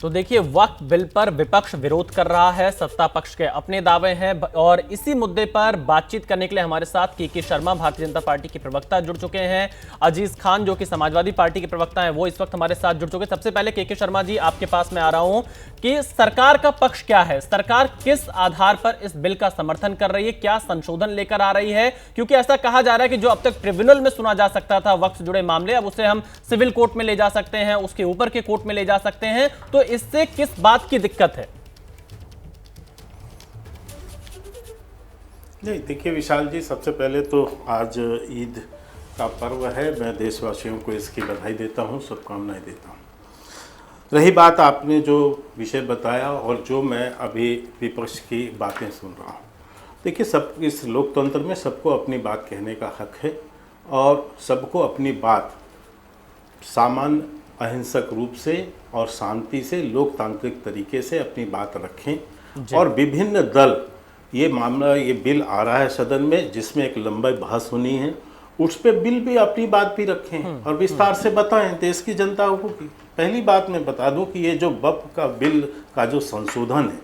तो देखिए, वक्फ बिल पर विपक्ष विरोध कर रहा है, सत्ता पक्ष के अपने दावे हैं और इसी मुद्दे पर बातचीत करने के लिए हमारे साथ के शर्मा, भारतीय जनता पार्टी के प्रवक्ता, जुड़ चुके हैं। अजीज खान, जो कि समाजवादी पार्टी के प्रवक्ता हैं, वो इस वक्त हमारे साथ जुड़ चुके हैं। सबसे पहले के शर्मा जी, आपके पास मैं आ रहा हूं कि सरकार का पक्ष क्या है, सरकार किस आधार पर इस बिल का समर्थन कर रही है, क्या संशोधन लेकर आ रही है? क्योंकि ऐसा कहा जा रहा है कि जो अब तक ट्रिब्यूनल में सुना जा सकता था वक्फ से जुड़े मामले, अब उसे हम सिविल कोर्ट में ले जा सकते हैं, उसके ऊपर के कोर्ट में ले जा सकते हैं। तो इससे किस बात की दिक्कत है? नहीं, देखिए विशाल जी, सबसे पहले तो आज ईद का पर्व है। मैं देशवासियों को इसकी बधाई देता हूं, शुभकामनाएं देता हूं। रही बात आपने जो विषय बताया और जो मैं अभी विपक्ष की बातें सुन रहा हूं, देखिए, सब इस लोकतंत्र में सबको अपनी बात कहने का हक है और सबको अपनी बात सामान्य अहिंसक रूप से और शांति से लोकतांत्रिक तरीके से अपनी बात रखें। और विभिन्न दल, ये मामला, ये बिल आ रहा है सदन में जिसमें एक लंबी बहस होनी है, उस पे बिल भी अपनी बात भी रखें और विस्तार से बताएं देश की जनता को। की पहली बात मैं बता दूं कि ये जो वक्फ का बिल का जो संशोधन है,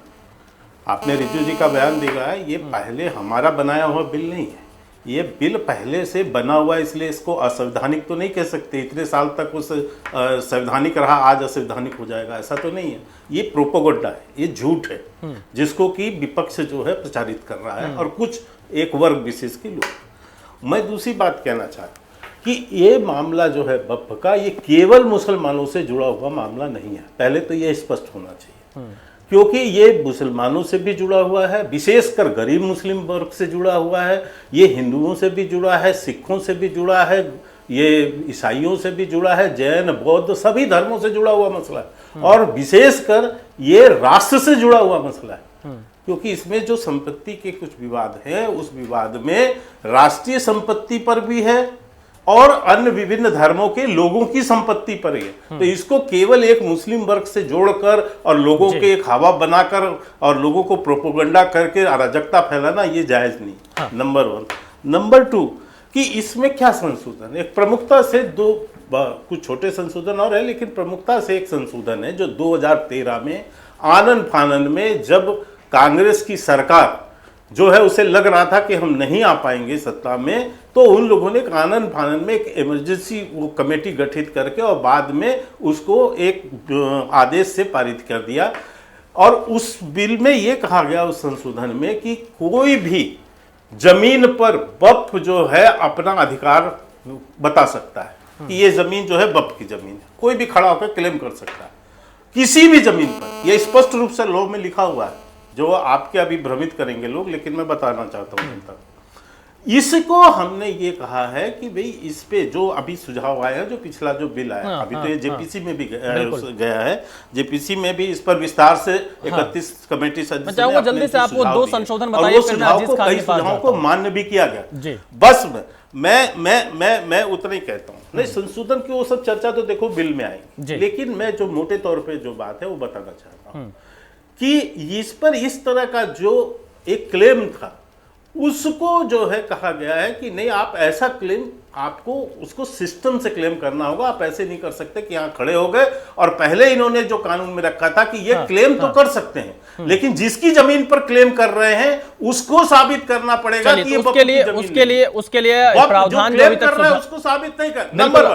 आपने रिजू जी का बयान दिया है, ये पहले हमारा बनाया हुआ बिल नहीं है। ये बिल पहले से बना हुआ है, इसलिए इसको असंवैधानिक तो नहीं कह सकते। इतने साल तक उस संवैधानिक रहा, आज असंवैधानिक हो जाएगा, ऐसा तो नहीं है। ये प्रोपोगंडा है, ये झूठ है, जिसको कि विपक्ष जो है प्रचारित कर रहा है और कुछ एक वर्ग विशेष के लोग। मैं दूसरी बात कहना चाहता कि ये मामला जो है वक्फ का, ये केवल मुसलमानों से जुड़ा हुआ मामला नहीं है। पहले तो ये स्पष्ट होना चाहिए, क्योंकि ये मुसलमानों से भी जुड़ा हुआ है, विशेषकर गरीब मुस्लिम वर्ग से जुड़ा हुआ है, ये हिंदुओं से भी जुड़ा है, सिखों से भी जुड़ा है, ये ईसाइयों से भी जुड़ा है, जैन बौद्ध सभी धर्मों से जुड़ा हुआ मसला है और विशेषकर ये राष्ट्र से जुड़ा हुआ मसला है। क्योंकि इसमें जो संपत्ति के कुछ विवाद हैं, उस विवाद में राष्ट्रीय संपत्ति पर भी है और अन्य विभिन्न धर्मों के लोगों की संपत्ति पर ही है। तो इसको केवल एक मुस्लिम वर्ग से जोड़कर और लोगों के एक हवा बनाकर और लोगों को प्रोपोगंडा करके अराजकता फैलाना, ये जायज नहीं। नंबर 1। नंबर 2 कि इसमें क्या संशोधन, एक प्रमुखता से दो, कुछ छोटे संशोधन और है, लेकिन प्रमुखता से एक संशोधन है जो 2013 में आनन फानन में, जब कांग्रेस की सरकार जो है उसे लग रहा था कि हम नहीं आ पाएंगे सत्ता में, तो उन लोगों ने आनन फानन में एक इमरजेंसी वो कमेटी गठित करके और बाद में उसको एक आदेश से पारित कर दिया। और उस बिल में ये कहा गया, उस संशोधन में, कि कोई भी जमीन पर वक्फ जो है अपना अधिकार बता सकता है कि ये जमीन जो है वक्फ की जमीन है। कोई भी खड़ा होकर क्लेम कर सकता है किसी भी जमीन पर। यह स्पष्ट रूप से लॉ में लिखा हुआ है, जो आपके अभी भ्रमित करेंगे लोग, लेकिन मैं बताना चाहता हूं जनता। इसको हमने ये कहा है कि भाई इस पे जो अभी सुझाव आया है, जो पिछला जो बिल आया, अभी तो ये जेपीसी में भी गया है, जेपीसी में भी इस पर विस्तार से 31 कमेटी सदस्य जल्दी से आप वो 2 संशोधन बताइए, फिर मैं अजीज खान के पास सुझावों को मान्य भी किया गया। बस मैं उतना ही कहता हूँ। नहीं, संशोधन की वो सब चर्चा तो देखो बिल में आएगी, लेकिन मैं जो मोटे तौर पे जो बात है वो बताना चाहता हूँ कि इस पर इस तरह का जो एक क्लेम था, उसको जो है कहा गया है कि नहीं, आप ऐसा क्लेम, आपको उसको सिस्टम से क्लेम करना होगा। आप ऐसे नहीं कर सकते कि यहाँ खड़े हो गए और पहले इन्होंने जो कानून में रखा था कि ये क्लेम तो कर सकते हैं, लेकिन जिसकी जमीन पर क्लेम कर रहे हैं उसको साबित करना पड़ेगा कि ये उसके लिए प्रावधान जो अभी तक कर रहा है उसको साबित नहीं कर। नंबर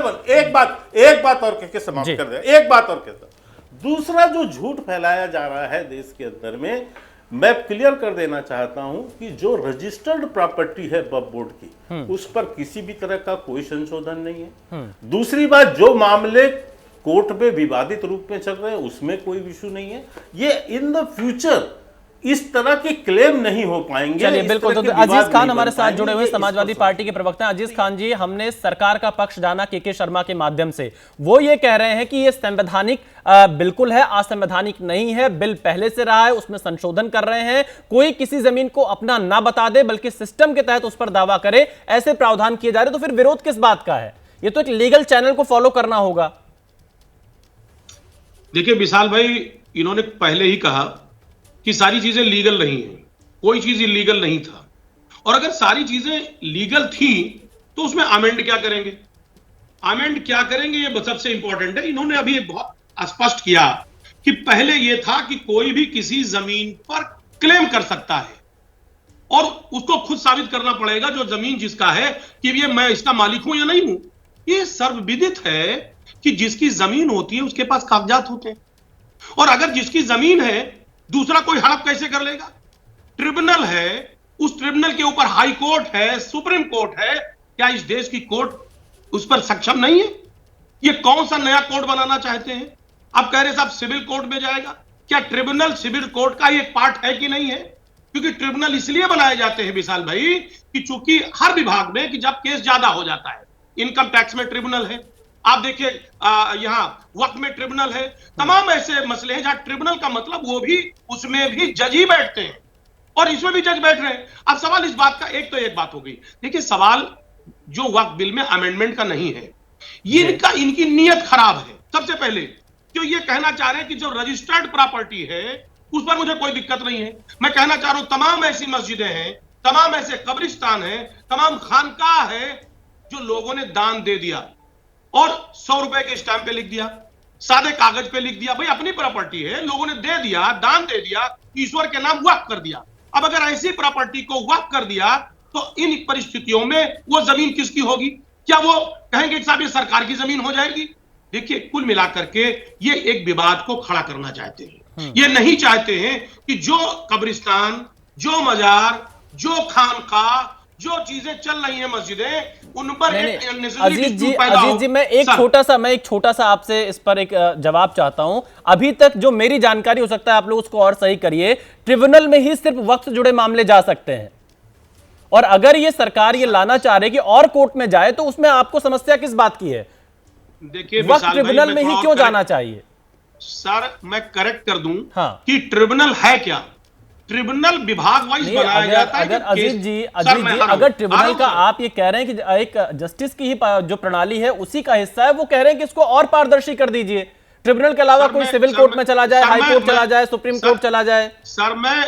वन एक बात और कहकर समाप्त कर दे, एक बात और कहता। दूसरा जो झूठ फैलाया जा रहा है देश के अंदर में, मैं क्लियर कर देना चाहता हूं कि जो रजिस्टर्ड प्रॉपर्टी है वक्फ बोर्ड की, उस पर किसी भी तरह का कोई संशोधन नहीं है। दूसरी बात, जो मामले कोर्ट में विवादित रूप में चल रहे हैं उसमें कोई इशू नहीं है। ये इन द फ्यूचर इस तरह के क्लेम नहीं हो पाएंगे। चलिए, बिल्कुल। तो अजीज खान हमारे साथ जुड़े हुए समाजवादी पार्टी के प्रवक्ता हैं। अजीज खान जी, हमने सरकार का पक्ष जाना के शर्मा के माध्यम से, वो ये कह रहे हैं कि ये संवैधानिक बिल्कुल है, असंवैधानिक नहीं है। बिल पहले से रहा है, उसमें संशोधन कर रहे हैं। कोई किसी जमीन को अपना ना बता दे बल्कि सिस्टम के तहत उस पर दावा करे, ऐसे प्रावधान किए जा रहे। तो फिर विरोध किस बात का है? ये तो एक लीगल चैनल को फॉलो करना होगा। देखिए विशाल भाई, इन्होंने पहले ही कहा कि सारी चीजें लीगल नहीं है, कोई चीज इलीगल नहीं था। और अगर सारी चीजें लीगल थी तो उसमें अमेंड क्या करेंगे? ये सबसे इंपॉर्टेंट है। इन्होंने अभी बहुत स्पष्ट किया कि पहले यह था कि कोई भी किसी जमीन पर क्लेम कर सकता है और उसको खुद साबित करना पड़ेगा जो जमीन जिसका है कि ये मैं इसका मालिक हूं या नहीं हूं। ये सर्वविदित है कि जिसकी जमीन होती है उसके पास कागजात होते हैं, और अगर जिसकी जमीन है दूसरा कोई हड़प कैसे कर लेगा? ट्रिब्यूनल है, उस ट्रिब्यूनल के ऊपर हाई कोर्ट है, सुप्रीम कोर्ट है। क्या इस देश की कोर्ट उस पर सक्षम नहीं है? ये कौन सा नया कोर्ट बनाना चाहते हैं? आप कह रहे साहब सिविल कोर्ट में जाएगा। क्या ट्रिब्यूनल सिविल कोर्ट का एक पार्ट है कि नहीं है? क्योंकि ट्रिब्यूनल इसलिए बनाए जाते हैं विशाल भाई कि चूंकि हर विभाग में कि जब केस ज्यादा हो जाता है, इनकम टैक्स में ट्रिब्यूनल है, आप देखिए यहां वक्त में ट्रिब्यूनल है, तमाम ऐसे मसले हैं जहां ट्रिब्यूनल का मतलब वो भी उसमें भी जज ही बैठते हैं और इसमें भी जज बैठ रहे हैं। अब सवाल इस बात का एक बात हो गई। देखिए सवाल जो वक्त बिल में अमेंडमेंट का नहीं है, ये इनकी नीयत खराब है। सबसे पहले जो ये कहना चाह रहे हैं कि जो रजिस्टर्ड प्रॉपर्टी है उस पर मुझे कोई दिक्कत नहीं है। मैं कहना चाह रहा हूं तमाम ऐसी मस्जिदें हैं, तमाम ऐसे कब्रिस्तान हैं, तमाम खानकाह है जो लोगों ने दान दे दिया और 100 रुपए के स्टैंप पे लिख दिया, सादे कागज पे लिख दिया, भाई अपनी प्रॉपर्टी है, लोगों ने दे दिया, दान दे दिया, ईश्वर के नाम वक्फ कर दिया। अब अगर ऐसी प्रॉपर्टी को वक्फ कर दिया तो इन परिस्थितियों में वो जमीन किसकी होगी? क्या वो कहेंगे साहब ये सरकार की जमीन हो जाएगी? देखिए कुल मिलाकर के ये एक विवाद को खड़ा करना चाहते हैं। ये नहीं चाहते हैं कि जो कब्रिस्तान, जो मजार, जो खानकाह, जो चीजें चल रही हैं मस्जिदें, उन पर एक अननेसेसरी डिस्प्यूट पैदा हो। अजीत जी मैं एक छोटा सा आपसे इस पर एक जवाब चाहता हूं। अभी तक जो मेरी जानकारी, हो सकता है आप लोग उसको और सही करिए, ट्रिब्यूनल में ही सिर्फ वक्त से जुड़े मामले जा सकते हैं, और अगर ये सरकार ये लाना चाह रही है कि और कोर्ट में जाए तो उसमें आपको समस्या किस बात की है? देखिए वक्त ट्रिब्यूनल में ही क्यों जाना चाहिए? सर मैं करेक्ट कर दूं हाँ। कि ट्रिब्यूनल है क्या? ट्रिब्यूनल विभाग वाइज बनाया जाता है। अगर अजीत जी अगर ट्रिब्यूनल का आप ये कह रहे हैं कि एक जस्टिस की ही जो प्रणाली है उसी का हिस्सा है, वो कह रहे हैं कि इसको और पारदर्शी कर दीजिए, ट्रिब्यूनल के अलावा कोई सिविल कोर्ट में चला जाए, हाई कोर्ट चला जाए, सुप्रीम कोर्ट चला जाए। सर मैं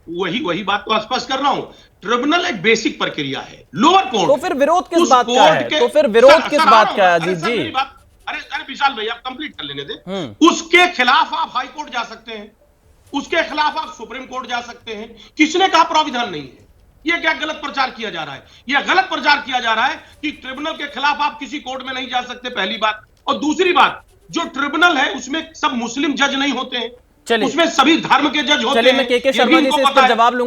वही बात तो स्पष्ट कर रहा हूं। ट्रिब्यूनल एक बेसिक प्रक्रिया है, लोअर कोर्ट। तो फिर विरोध किस बात का है? तो फिर विरोध किस बात का है अजीत जी? अरे विशाल भाई आप कंप्लीट कर लेने दे। उसके खिलाफ आप हाई कोर्ट जा सकते हैं, उसके खिलाफ आप सुप्रीम कोर्ट जा सकते हैं। किसने कहा प्राविधान नहीं है? यह क्या गलत प्रचार किया जा रहा है? यह गलत प्रचार किया जा रहा है कि ट्रिब्यूनल के खिलाफ आप किसी कोर्ट में नहीं जा सकते, पहली बात। और दूसरी बात, जो ट्रिब्यूनल है उसमें सब मुस्लिम जज नहीं होते हैं, उसमें सभी धर्म के जज होते हैं। चलिए मैं के शर्मा जी से इस पर जवाब लूंगा।